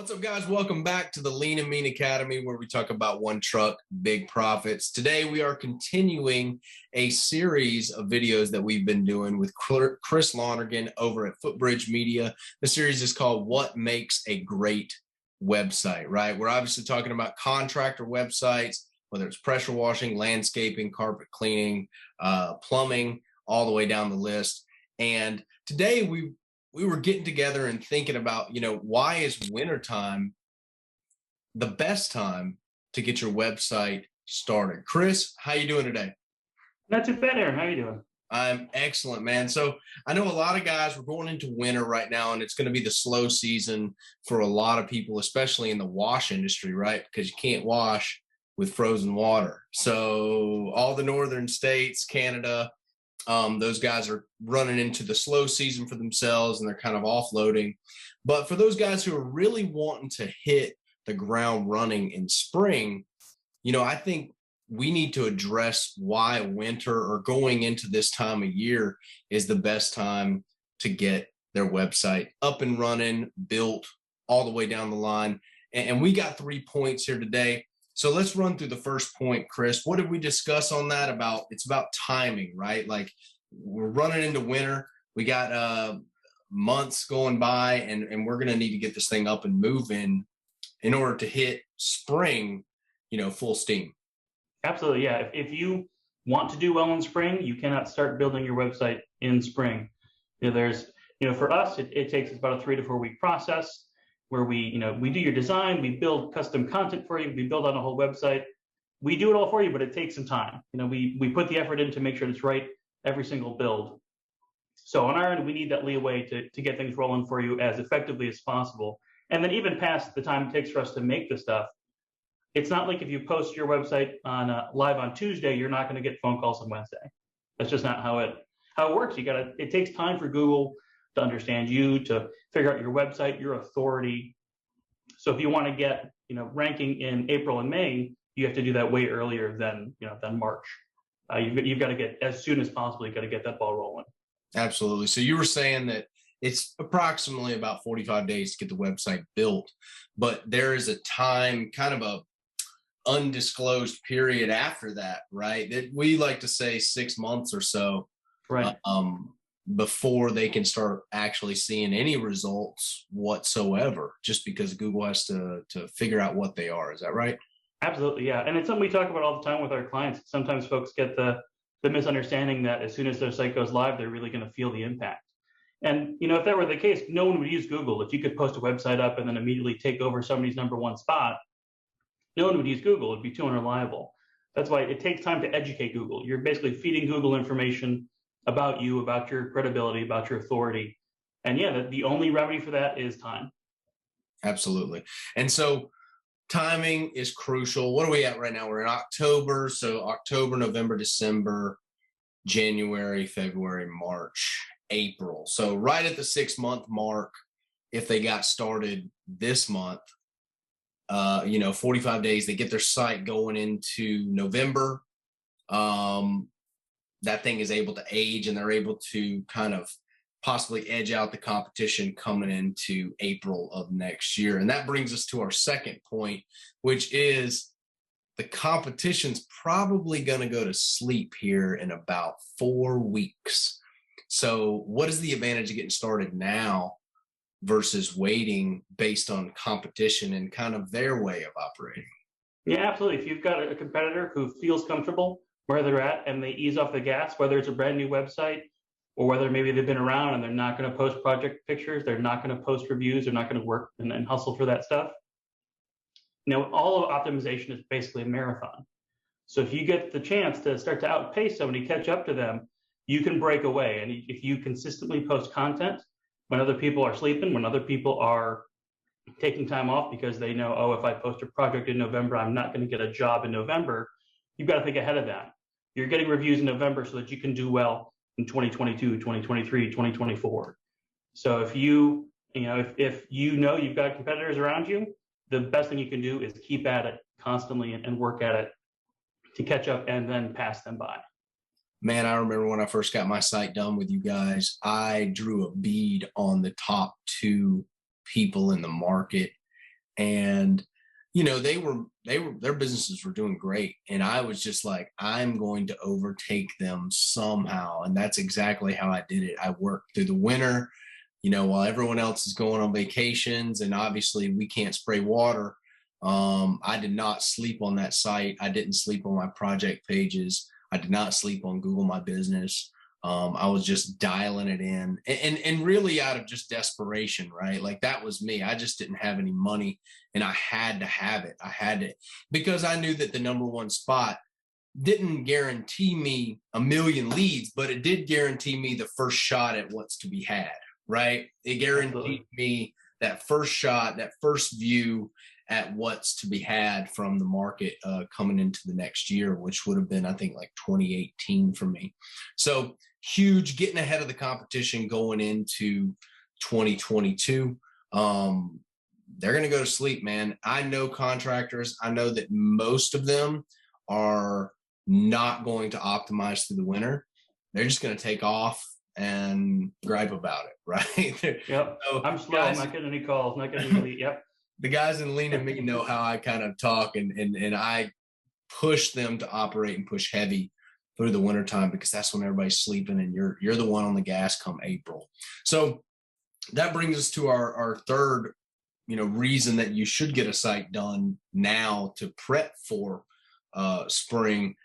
What's up, guys? Welcome back to the Lean and Mean Academy, where we talk about one truck, big profits. Today, we are continuing a series of videos that we've been doing with Chris Lonergan over at Footbridge Media. The series is called What Makes a Great Website, right? We're obviously talking about contractor websites, whether it's pressure washing, landscaping, carpet cleaning, plumbing, all the way down the list. And today, we were getting together and thinking about, why is wintertime the best time to get your website started? Chris, how you doing today? Not too bad, Aaron. How you doing? I'm excellent, man. So I know a lot of guys, we're going into winter right now, and it's going to be the slow season for a lot of people, especially in the wash industry, right? Because you can't wash with frozen water. So all the northern states, Canada, those guys are running into the slow season for themselves and they're kind of offloading. But for those guys who are really wanting to hit the ground running in spring, I think we need to address why winter or going into this time of year is the best time to get their website up and running, built all the way down the line. And we got 3 points here today. So let's run through the first point, Chris. What did we discuss on that about? It's about timing, right? Like we're running into winter. We got months going by, and we're going to need to get this thing up and moving in order to hit spring, full steam. Absolutely, yeah. If you want to do well in spring, you cannot start building your website in spring. For us, it takes about a 3 to 4 week process where we do your design, we build custom content for you, we build out a whole website. We do it all for you, but it takes some time. We put the effort in to make sure it's right every single build. So on our end, we need that leeway to get things rolling for you as effectively as possible. And then even past the time it takes for us to make the stuff, it's not like if you post your website on live on Tuesday, you're not going to get phone calls on Wednesday. That's just not how it works. It takes time for Google to understand you, to figure out your website, your authority. So if you want to get, ranking in April and May, you have to do that way earlier than March. You've got to get, as soon as possible, you've got to get that ball rolling. Absolutely. So you were saying that it's approximately about 45 days to get the website built, but there is a time, kind of a undisclosed period after that, right? That we like to say 6 months or so. Right. Before they can start actually seeing any results whatsoever, just because Google has to figure out what they are. Is that right? Absolutely, yeah. And it's something we talk about all the time with our clients. Sometimes folks get the misunderstanding that as soon as their site goes live, they're really going to feel the impact. And if that were the case, no one would use Google. If you could post a website up and then immediately take over somebody's #1 spot, no one would use Google. It'd be too unreliable. That's why it takes time to educate Google. You're basically feeding Google information about you, about your credibility, about your authority. And yeah, the only remedy for that is time. Absolutely. And so timing is crucial. What are we at right now? We're in October. So October, November, December, January, February, March, April. So right at the 6-month mark, if they got started this month, 45 days, they get their site going into November. That thing is able to age and they're able to kind of possibly edge out the competition coming into April of next year. And that brings us to our second point, which is the competition's probably going to go to sleep here in about 4 weeks. So what is the advantage of getting started now versus waiting based on competition and kind of their way of operating? Yeah, absolutely. If you've got a competitor who feels comfortable where they're at and they ease off the gas, whether it's a brand new website or whether maybe they've been around and they're not going to post project pictures, they're not going to post reviews, they're not going to work and hustle for that stuff. All of optimization is basically a marathon. So if you get the chance to start to outpace somebody, catch up to them, you can break away. And if you consistently post content when other people are sleeping, when other people are taking time off because they know, oh, if I post a project in November, I'm not going to get a job in November, you've got to think ahead of that. You're getting reviews in November so that you can do well in 2022, 2023, 2024. So if you know you've got competitors around you, the best thing you can do is keep at it constantly and work at it to catch up and then pass them by. Man, I remember when I first got my site done with you guys, I drew a bead on the top 2 people in the market and their businesses were doing great, and I was just like, I'm going to overtake them somehow. And that's exactly how I did it. I worked through the winter, while everyone else is going on vacations, and obviously we can't spray water. I did not sleep on that site. I didn't sleep on my project pages. I did not sleep on Google My Business. I was just dialing it in, and really out of just desperation, right? Like, that was me. I just didn't have any money, and I had to have it. I had it because I knew that the number one spot didn't guarantee me a million leads, but it did guarantee me the first shot at what's to be had, right? It guaranteed me that first shot, that first view at what's to be had from the market coming into the next year, which would have been, I think, like 2018 for me. So huge, getting ahead of the competition going into 2022. They're going to go to sleep, man. I know contractors. I know that most of them are not going to optimize through the winter. They're just going to take off and gripe about it, right? Yep. So, I'm slow. I'm not getting any calls. Not getting any. Yep. The guys in Lean and Me know how I kind of talk, and I push them to operate and push heavy through the wintertime, because that's when everybody's sleeping, and you're the one on the gas come April. So that brings us to our third, reason that you should get a site done now to prep for spring,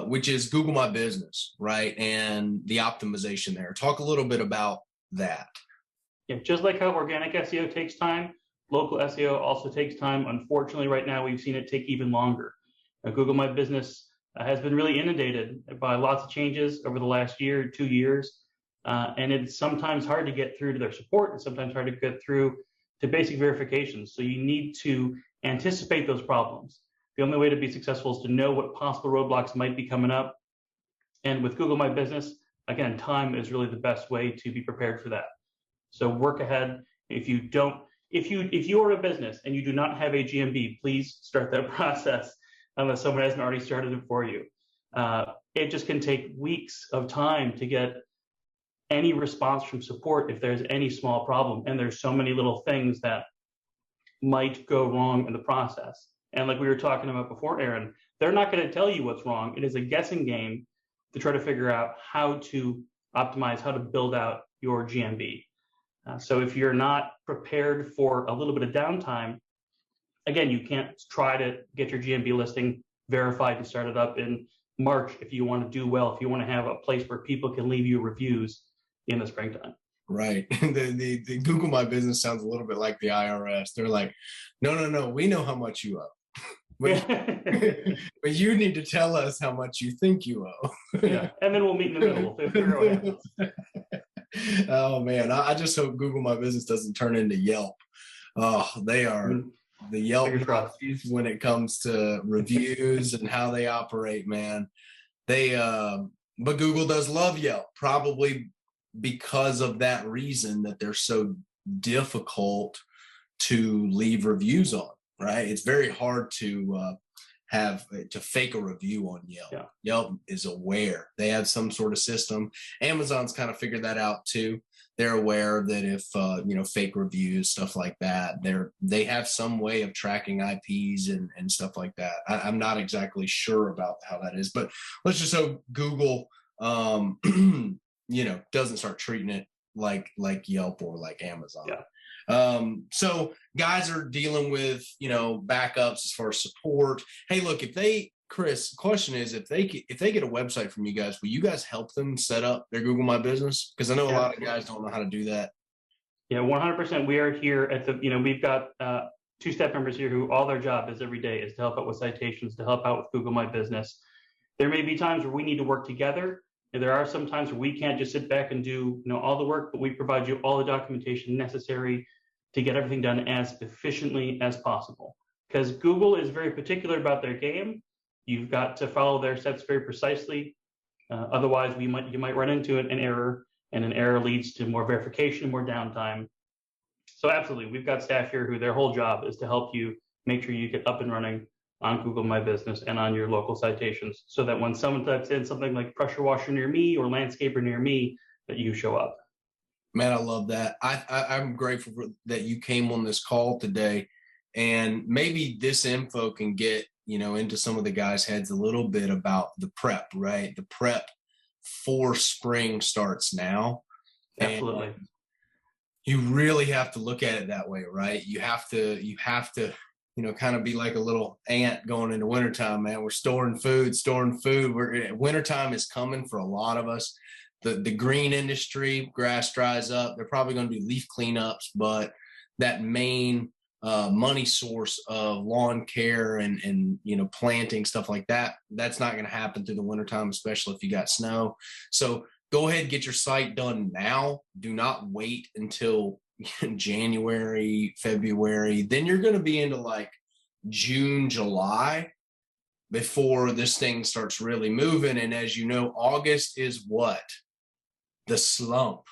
which is Google My Business, right? And the optimization there. Talk a little bit about that. Yeah, just like how organic SEO takes time, local SEO also takes time. Unfortunately, right now, we've seen it take even longer. Google My Business has been really inundated by lots of changes over the last year, 2 years. And it's sometimes hard to get through to their support, and sometimes hard to get through to basic verifications. So you need to anticipate those problems. The only way to be successful is to know what possible roadblocks might be coming up. And with Google My Business, again, time is really the best way to be prepared for that. So work ahead. If you are a business and you do not have a GMB, please start that process unless someone hasn't already started it for you. It just can take weeks of time to get any response from support if there's any small problem. And there's so many little things that might go wrong in the process. And like we were talking about before, Aaron, they're not going to tell you what's wrong. It is a guessing game to try to figure out how to optimize, how to build out your GMB. So if you're not prepared for a little bit of downtime, again, you can't try to get your GMB listing verified and started up in March if you want to do well, if you want to have a place where people can leave you reviews in the springtime. Right. The Google My Business sounds a little bit like the IRS. They're like, no, we know how much you owe. But you need to tell us how much you think you owe. Yeah, and then we'll meet in the middle. We'll figure out what happens. Oh man, I just hope Google My Business doesn't turn into Yelp. Oh, they are the Yelp when it comes to reviews and how they operate, man. But Google does love Yelp, probably because of that reason, that they're so difficult to leave reviews on, right? It's very hard to fake a review on Yelp. Yeah. Yelp is aware. They have some sort of system. Amazon's kind of figured that out too. They're aware that if fake reviews, stuff like that, they have some way of tracking IPs and stuff like that. I'm not exactly sure about how that is, but let's just hope Google doesn't start treating it like Yelp or like Amazon. Yeah. So guys are dealing with, backups as far as support. Hey, look, Chris, question is, if they get a website from you guys, will you guys help them set up their Google My Business? Because I know a lot of guys don't know how to do that. Yeah, 100%. We are here at we've got 2 staff members here who all their job is every day is to help out with citations, to help out with Google My Business. There may be times where we need to work together. And there are some times where we can't just sit back and do all the work, but we provide you all the documentation necessary to get everything done as efficiently as possible. Because Google is very particular about their game. You've got to follow their steps very precisely. Otherwise, you might run into an error, and an error leads to more verification, more downtime. So absolutely, we've got staff here who their whole job is to help you make sure you get up and running on Google My Business and on your local citations, so that when someone types in something like pressure washer near me or landscaper near me, that you show up. Man, I love that. I'm grateful that you came on this call today And maybe this info can get, into some of the guys' heads a little bit about the prep, right? The prep for spring starts now. Absolutely. And you really have to look at it that way, right? You have to, kind of be like a little ant going into wintertime, man. We're storing food. Wintertime is coming for a lot of us. The green industry, grass dries up. They're probably going to do leaf cleanups, but that main money source of lawn care and planting, stuff like that, that's not going to happen through the wintertime, especially if you got snow. So go ahead and get your site done now. Do not wait until January, February. Then you're going to be into like June, July before this thing starts really moving. And as you know, August is what? The slump,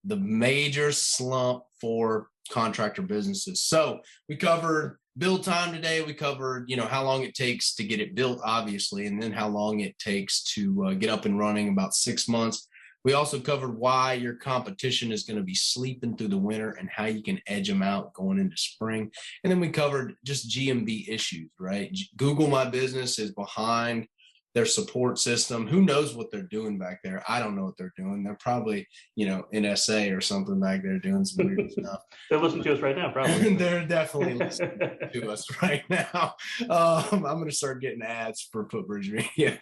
the major slump for contractor businesses. So we covered build time today. We covered, how long it takes to get it built, obviously, and then how long it takes to get up and running, about 6 months. We also covered why your competition is going to be sleeping through the winter and how you can edge them out going into spring. And then we covered just GMB issues, right? Google My Business is behind their support system. Who knows what they're doing back there? I don't know what they're doing. They're probably, in SA or something back there doing some weird stuff. They're listening to us right now, probably. They're definitely listening to us right now. I'm going to start getting ads for Footbridge Media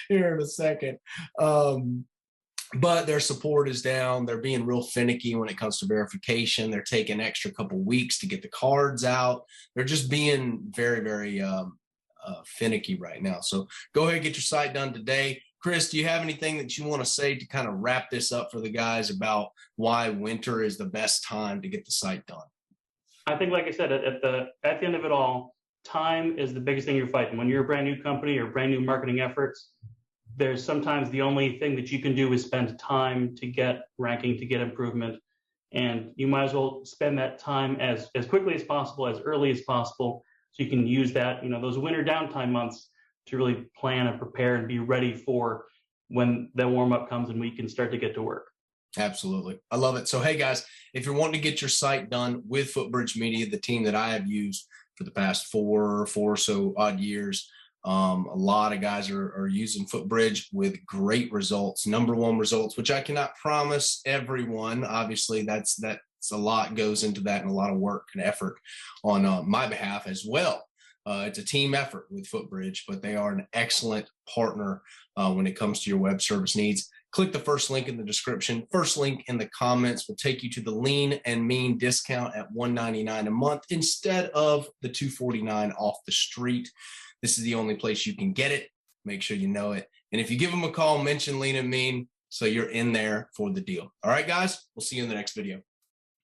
here in a second. But their support is down. They're being real finicky when it comes to verification. They're taking an extra couple weeks to get the cards out. They're just being very, very finicky right now. So go ahead and get your site done today. Chris, do you have anything that you want to say to kind of wrap this up for the guys about why winter is the best time to get the site done? I think, like I said, at the end of it all, time is the biggest thing you're fighting. When you're a brand new company or brand new marketing efforts, there's sometimes the only thing that you can do is spend time to get ranking, to get improvement. And you might as well spend that time as quickly as possible, as early as possible, so you can use that, those winter downtime months to really plan and prepare and be ready for when the warm up comes and we can start to get to work. Absolutely. I love it. So, hey guys, if you're wanting to get your site done with Footbridge Media, the team that I have used for the past four or so odd years, a lot of guys are using Footbridge with great results, #1 results, which I cannot promise everyone. Obviously, that's a lot goes into that and a lot of work and effort on my behalf as well. It's a team effort with Footbridge, but they are an excellent partner when it comes to your web service needs. Click the first link in the description. First link in the comments will take you to the lean and mean discount at $199 a month instead of the $249 off the street. This is the only place you can get it. Make sure you know it. And if you give them a call, mention Lean and Mean so you're in there for the deal. All right, guys, we'll see you in the next video.